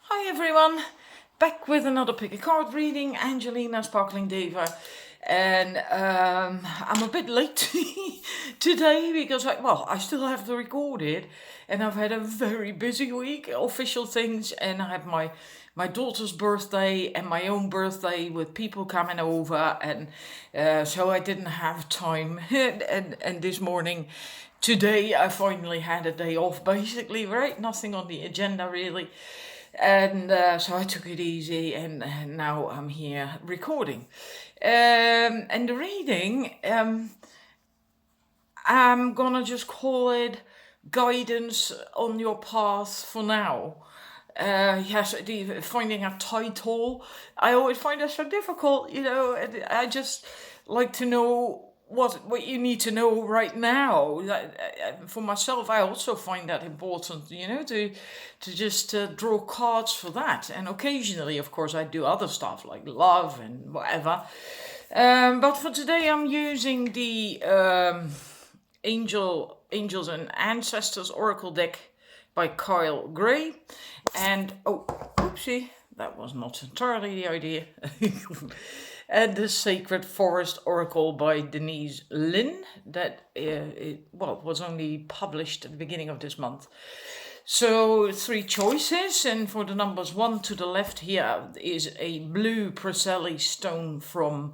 Hi everyone, back with another pick a card reading, Angelina Sparkling Diva. And I'm a bit late today because I still have to record it, and I've had a very busy week, official things, and I had my daughter's birthday and my own birthday with people coming over, and so I didn't have time. And this morning, today, I finally had a day off, basically, right? Nothing on the agenda really. And so I took it easy, and now I'm here recording. And the reading, I'm gonna just call it guidance on your path for now. Yes, finding a title, I always find that so difficult, and I just like to know what you need to know right now. For myself, I also find that important, to just draw cards for that. And occasionally, of course, I do other stuff like love and whatever. But for today, I'm using the Angels and Ancestors Oracle deck by Kyle Gray. And oopsie, that was not entirely the idea. And the Sacred Forest Oracle by Denise Lin, that was only published at the beginning of this month. So 3 choices, and for the numbers 1 to the left here is a blue Preseli stone from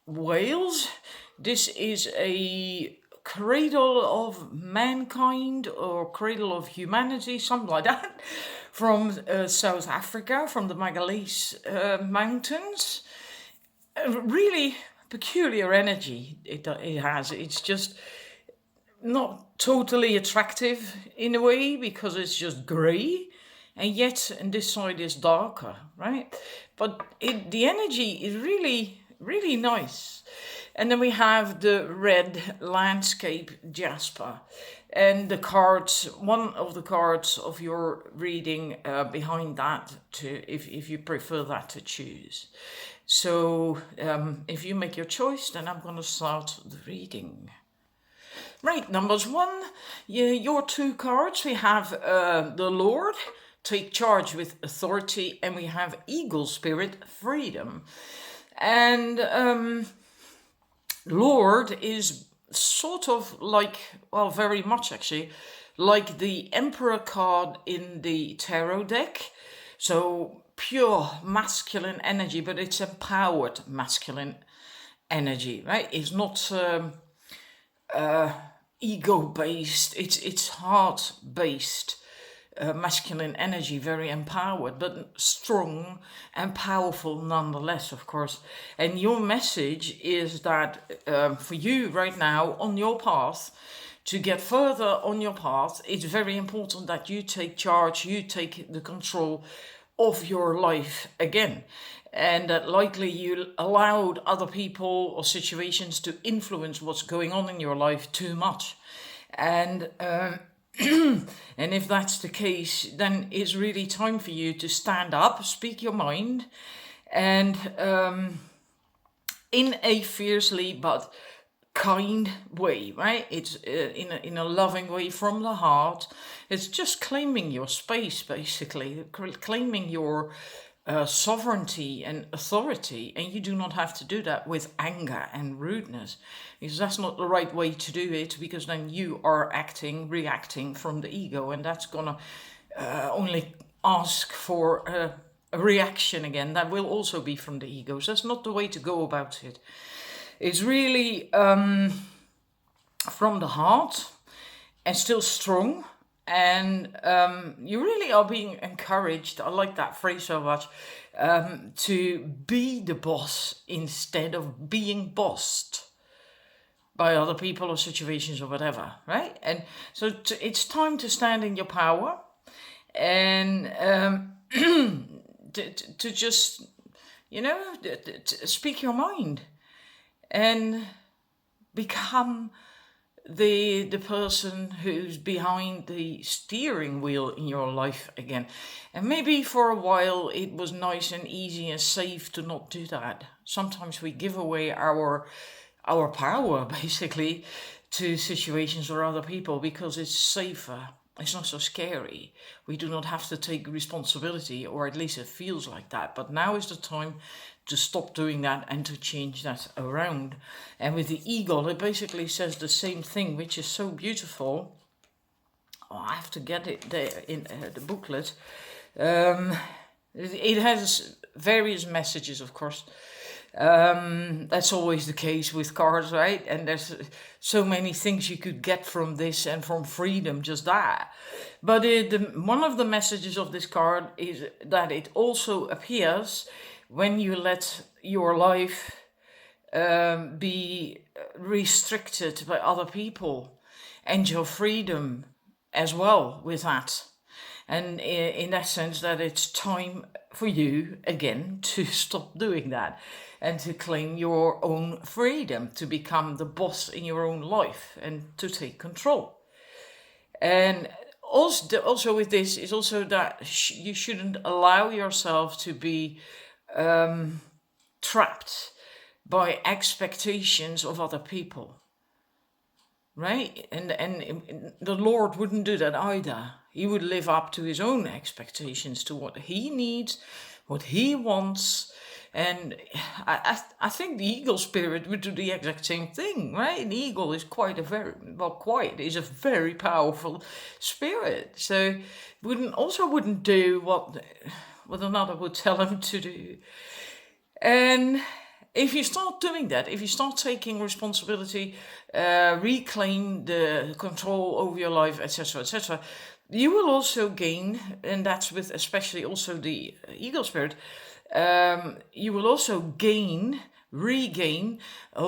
Wales. This is a cradle of mankind or cradle of humanity, something like that, from South Africa, from the Magalese mountains. Really peculiar energy it has. It's just not totally attractive in a way because it's just grey, and yet and this side is darker, right? But the energy is really, really nice. And then we have the red landscape jasper, and the cards, one of the cards of your reading behind that, if you prefer that to choose. So if you make your choice, then I'm going to start the reading. Right, numbers 1, your 2 cards. We have the Lord, take charge with authority, and we have Eagle Spirit, freedom. And Lord is sort of like, well, very much actually, like the Emperor card in the tarot deck. So pure masculine energy, but it's empowered masculine energy, right? It's not ego-based, it's heart-based. Masculine energy, very empowered, but strong and powerful nonetheless, of course. And your message is that for you right now on your path, to get further on your path, it's very important that you take charge, you take the control of your life again. And that likely you allowed other people or situations to influence what's going on in your life too much. And and if that's the case, then it's really time for you to stand up, speak your mind, and in a fiercely but kind way, right? It's in a loving way from the heart. It's just claiming your space, basically, claiming your sovereignty and authority, and you do not have to do that with anger and rudeness, because that's not the right way to do it, because then you are reacting from the ego, and that's gonna only ask for a reaction again that will also be from the ego. So that's not the way to go about it. It's really from the heart and still strong. And you really are being encouraged, I like that phrase so much, to be the boss instead of being bossed by other people or situations or whatever, right? And so it's time to stand in your power and to just, to speak your mind and become the person who's behind the steering wheel in your life again. And maybe for a while it was nice and easy and safe to not do that. Sometimes we give away our power basically to situations or other people because it's safer. It's not so scary. We do not have to take responsibility, or at least it feels like that. But now is the time to stop doing that and to change that around. And with the eagle, it basically says the same thing, which is so beautiful. Oh, I have to get it there in the booklet. It has various messages, of course. That's always the case with cards, right? And there's so many things you could get from this and from freedom, just that. But one of the messages of this card is that it also appears when you let your life be restricted by other people, and your freedom as well with that. And in that sense, that it's time for you again to stop doing that and to claim your own freedom, to become the boss in your own life and to take control. And also with this is also that you shouldn't allow yourself to be trapped by expectations of other people, right? And the Lord wouldn't do that either. He would live up to his own expectations, to what he needs, what he wants. And I think the eagle spirit would do the exact same thing, right? An eagle is is a very powerful spirit. So wouldn't do what another would tell him to do. And if you start doing that, if you start taking responsibility, reclaim the control over your life, etc., you will also gain, and that's with especially also the eagle spirit, you will also regain a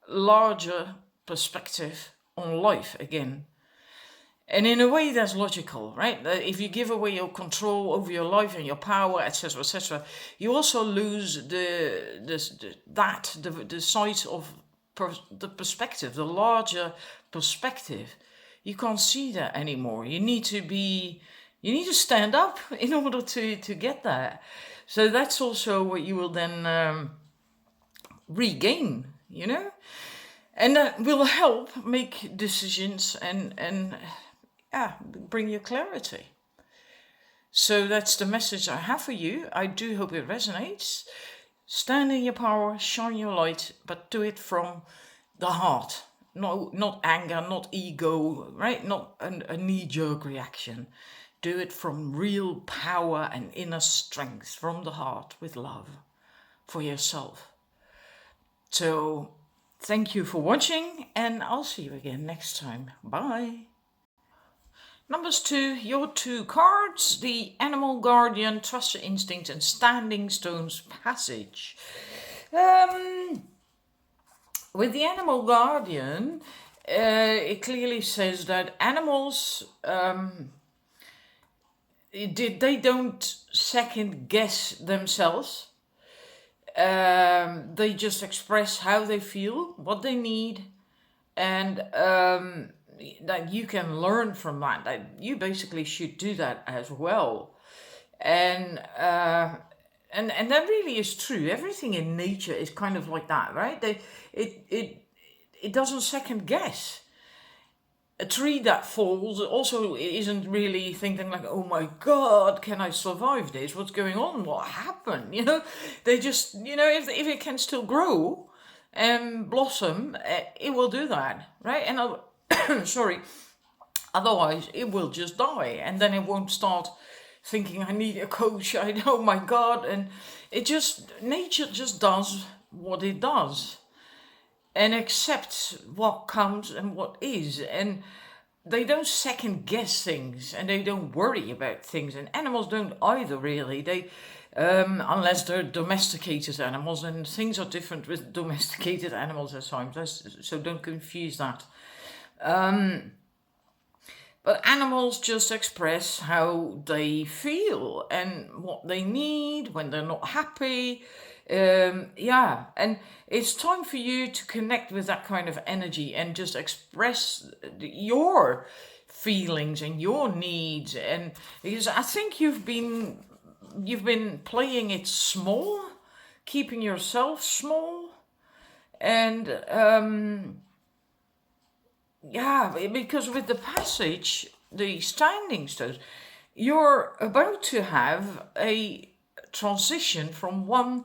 larger perspective on life again. And in a way, that's logical, right? If you give away your control over your life and your power, etc., you also lose the sight of the perspective, the larger perspective. You can't see that anymore. You need to stand up in order to get that. So that's also what you will then regain, and that will help make decisions and bring you clarity. So that's the message I have for you. I do hope it resonates. Stand in your power, shine your light, but do it from the heart. No, not anger, not ego, right? Not a knee-jerk reaction. Do it from real power and inner strength, from the heart, with love for yourself. So thank you for watching, and I'll see you again next time. Bye. Numbers 2, your 2 cards, the Animal Guardian, Trust Your Instinct, and Standing Stones Passage. With the Animal Guardian, it clearly says that animals, they don't second guess themselves. They just express how they feel, what they need, and that you can learn from that. That you basically should do that as well. And that really is true. Everything in nature is kind of like that, right? It doesn't second guess. A tree that falls also isn't really thinking like, oh my God, can I survive this? What's going on? What happened? They just, if it can still grow and blossom, it will do that, right? And sorry, otherwise it will just die, and then it won't start thinking, I need a coach, oh my God. And nature just does what it does and accepts what comes and what is. And they don't second guess things, and they don't worry about things. And animals don't either, really. They, unless they're domesticated animals, and things are different with domesticated animals at times. So don't confuse that. But animals just express how they feel and what they need when they're not happy. And it's time for you to connect with that kind of energy and just express your feelings and your needs. And because I think you've been playing it small, keeping yourself small, and Yeah, because with the passage, the standing stones, you're about to have a transition from one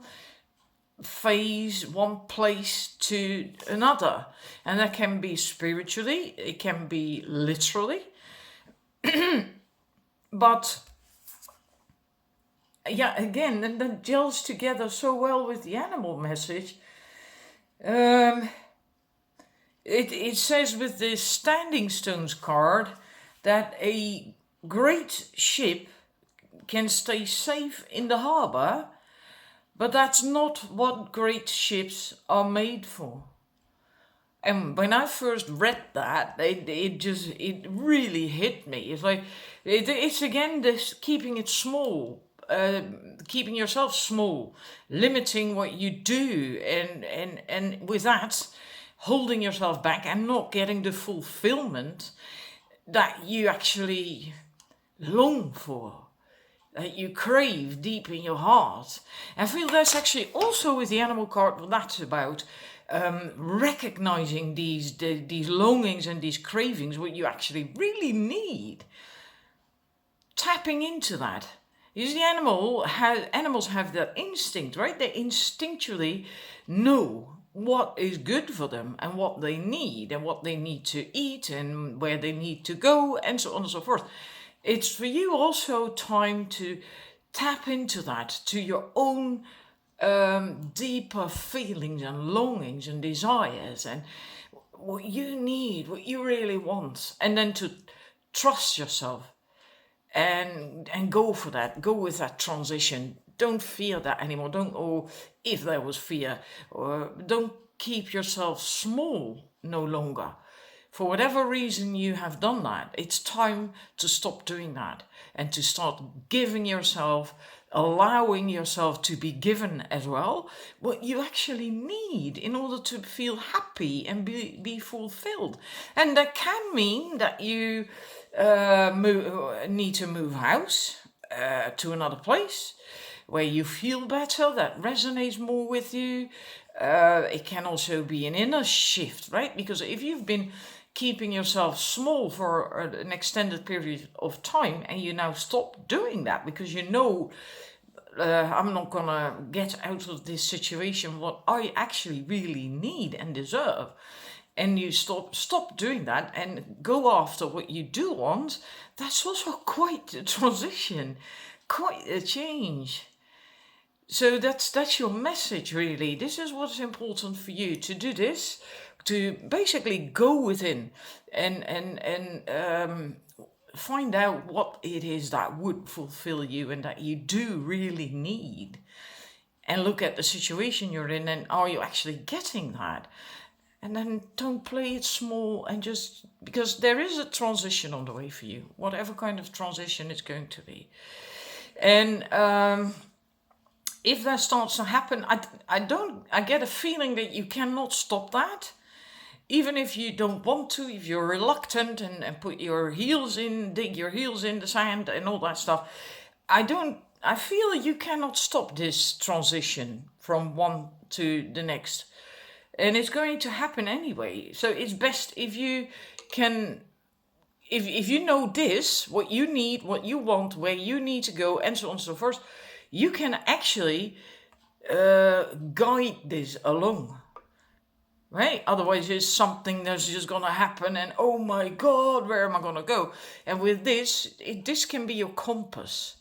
phase, one place to another. And that can be spiritually, it can be literally, but yeah, again, and that gels together so well with the animal message. Um, it says with the Standing Stones card that a great ship can stay safe in the harbor, but that's not what great ships are made for. And when I first read that, it really hit me. It's like it's again this keeping it small, keeping yourself small, limiting what you do, and with that, holding yourself back and not getting the fulfillment that you actually long for, that you crave deep in your heart. I feel that's actually also with the animal card what that's about. Recognizing these longings and these cravings, what you actually really need, tapping into that. You see, animals have that instinct, right? They instinctually know what is good for them and what they need to eat and where they need to go and so on and so forth. It's for you also time to tap into that, to your own deeper feelings and longings and desires and what you need, what you really want, and then to trust yourself and go for that. Go with that transition. Don't fear that anymore. Don't, oh, if there was fear, or don't keep yourself small no longer. For whatever reason you have done that, it's time to stop doing that and to start giving yourself, allowing yourself to be given as well what you actually need in order to feel happy and be fulfilled. And that can mean that you need to move house to another place where you feel better, that resonates more with you. It can also be an inner shift, right? Because if you've been keeping yourself small for an extended period of time and you now stop doing that because you know I'm not gonna get out of this situation what I actually really need and deserve, and you stop doing that and go after what you do want, that's also quite a transition, quite a change. So that's your message, really. This is what's important for you to do this, to basically go within and find out what it is that would fulfill you and that you do really need, and look at the situation you're in and are you actually getting that? And then don't play it small, and just because there is a transition on the way for you, whatever kind of transition it's going to be. And if that starts to happen, I get a feeling that you cannot stop that. Even if you don't want to, if you're reluctant and put your heels in, dig your heels in the sand and all that stuff, I feel you cannot stop this transition from one to the next. And it's going to happen anyway. So it's best if you can, if you know this, what you need, what you want, where you need to go, and so on and so forth, you can actually guide this along. Right? Otherwise, it's something that's just gonna happen, and oh my God, where am I gonna go? And with this, this can be your compass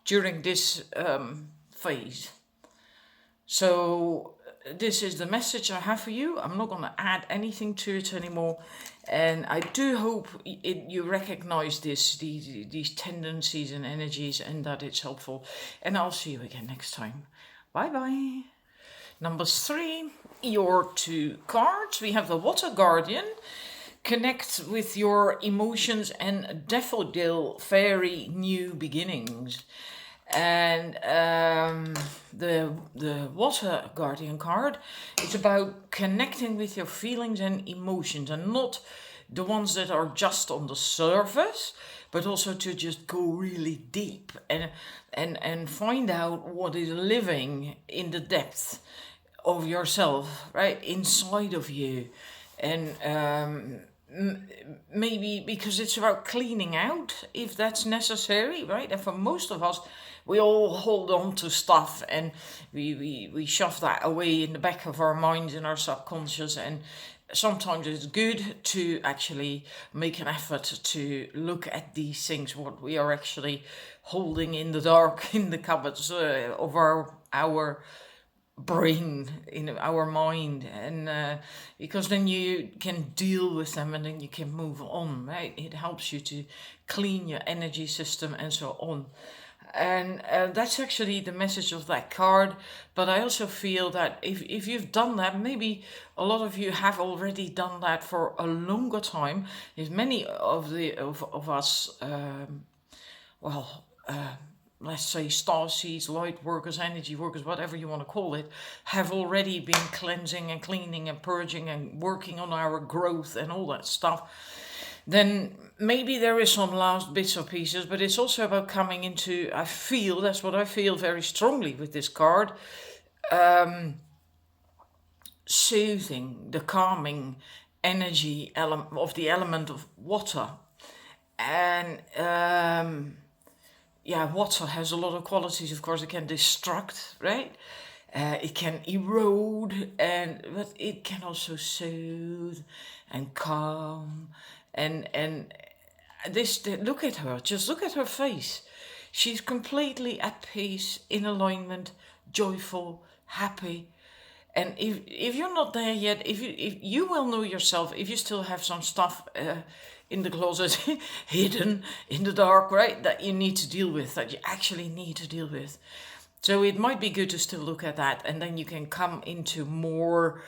during this phase. So this is the message I have for you. I'm not gonna add anything to it anymore, and I do hope you recognize these tendencies and energies, and that it's helpful. And I'll see you again next time. Bye bye. Number 3, your 2 cards. We have the Water Guardian. Connect with your emotions and Daffodil Fairy New Beginnings. And the Water Guardian card is about connecting with your feelings and emotions, and not the ones that are just on the surface, but also to just go really deep and find out what is living in the depth of yourself, right inside of you, and maybe because it's about cleaning out if that's necessary, right? And for most of us, we all hold on to stuff and we shove that away in the back of our minds and our subconscious. And sometimes it's good to actually make an effort to look at these things, what we are actually holding in the dark in the cupboards of our brain, in our mind, and because then you can deal with them and then you can move on, right? It helps you to clean your energy system and so on. And that's actually the message of that card. But I also feel that if you've done that, maybe a lot of you have already done that for a longer time. If many of us, well, let's say star seeds, light workers, energy workers, whatever you want to call it, have already been cleansing and cleaning and purging and working on our growth and all that stuff, then maybe there is some last bits or pieces, but it's also about coming into, that's what I feel very strongly with this card, soothing, the calming energy of the element of water. And water has a lot of qualities. Of course, it can destruct, right? It can erode, but it can also soothe and calm. And look at her. Just look at her face. She's completely at peace, in alignment, joyful, happy. And if you're not there yet, if you will know yourself, if you still have some stuff in the closet hidden in the dark, right, that you need to deal with, that you actually need to deal with. So it might be good to still look at that, and then you can come into more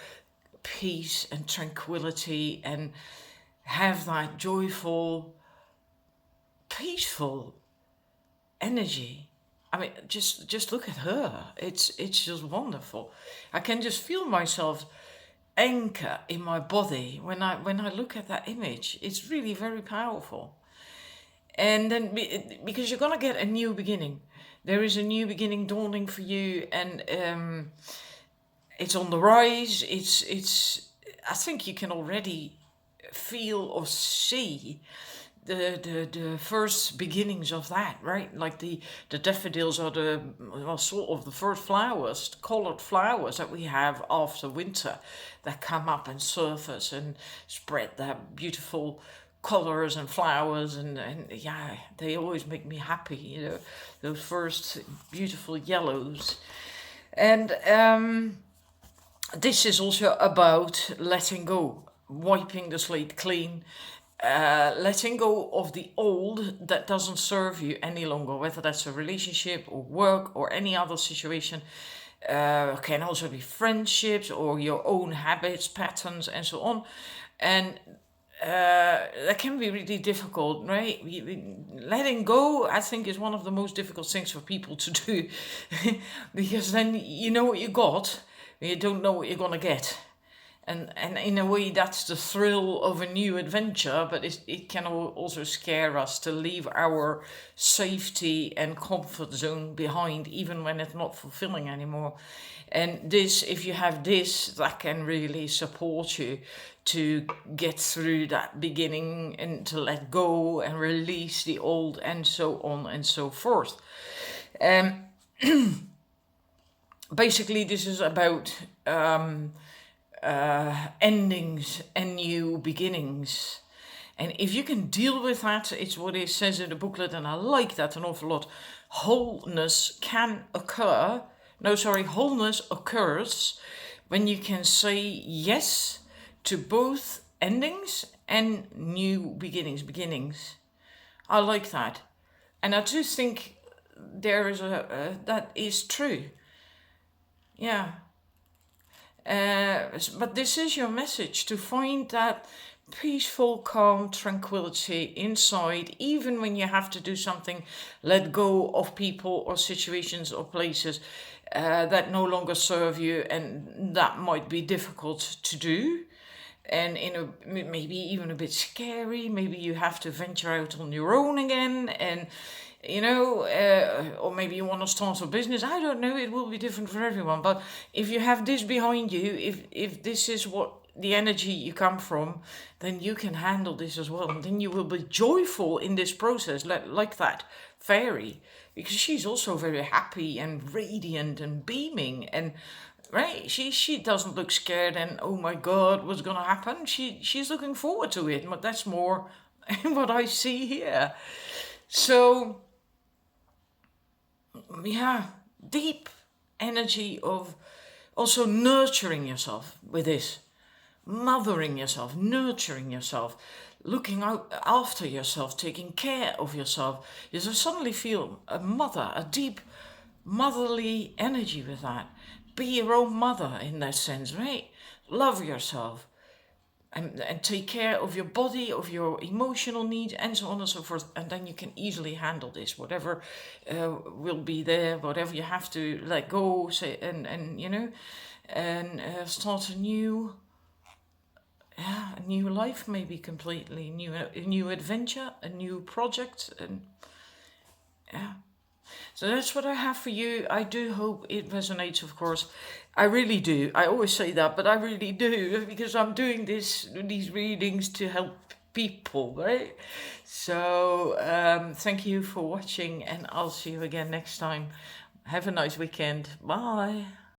peace and tranquility and have that joyful, peaceful energy. I mean, just look at her. It's just wonderful. I can just feel myself anchor in my body when I look at that image. It's really very powerful. And then because you're gonna get a new beginning, there is a new beginning dawning for you, and it's on the rise. It's. I think you can already feel or see the first beginnings of that, right? Like the daffodils are sort of the first flowers, the colored flowers that we have after winter, that come up and surface and spread their beautiful colors and flowers, and yeah, they always make me happy, those first beautiful yellows. And this is also about letting go, wiping the slate clean, letting go of the old that doesn't serve you any longer, whether that's a relationship or work or any other situation. Can also be friendships or your own habits, patterns, and so on. And that can be really difficult, right? Letting go, I think, is one of the most difficult things for people to do because then you know what you got, but you don't know what you're gonna get. And in a way, that's the thrill of a new adventure, but it can also scare us to leave our safety and comfort zone behind, even when it's not fulfilling anymore. And this, if you have this, that can really support you to get through that beginning and to let go and release the old and so on and so forth. Basically, this is about endings and new beginnings. And if you can deal with that, it's what it says in the booklet, and I like that an awful lot. Wholeness occurs when you can say yes to both endings and new beginnings. I like that. And I do think there is that is true. Yeah. But this is your message, to find that peaceful, calm, tranquility inside, even when you have to do something, let go of people or situations or places that no longer serve you, and that might be difficult to do. And maybe even a bit scary. Maybe you have to venture out on your own again, and or maybe you want to start a business. I don't know. It will be different for everyone. But if you have this behind you, if this is what the energy you come from, then you can handle this as well. And then you will be joyful in this process, like that fairy, because she's also very happy and radiant and beaming. And right, she doesn't look scared and oh my God, what's gonna happen? She's looking forward to it. But that's more what I see here. So yeah, deep energy of also nurturing yourself with this, mothering yourself, nurturing yourself, looking out after yourself, taking care of yourself. You just suddenly feel a mother, a deep motherly energy with that. Be your own mother in that sense, right? Love yourself and take care of your body, of your emotional needs, and so on and so forth. And then you can easily handle this, whatever will be there, whatever you have to let go, say, and and start a new life, maybe completely a new adventure, a new project, and yeah. So that's what I have for you. I do hope it resonates, of course. I really do. I always say that, but I really do because I'm doing these readings to help people, right? So thank you for watching, and I'll see you again next time. Have a nice weekend. Bye.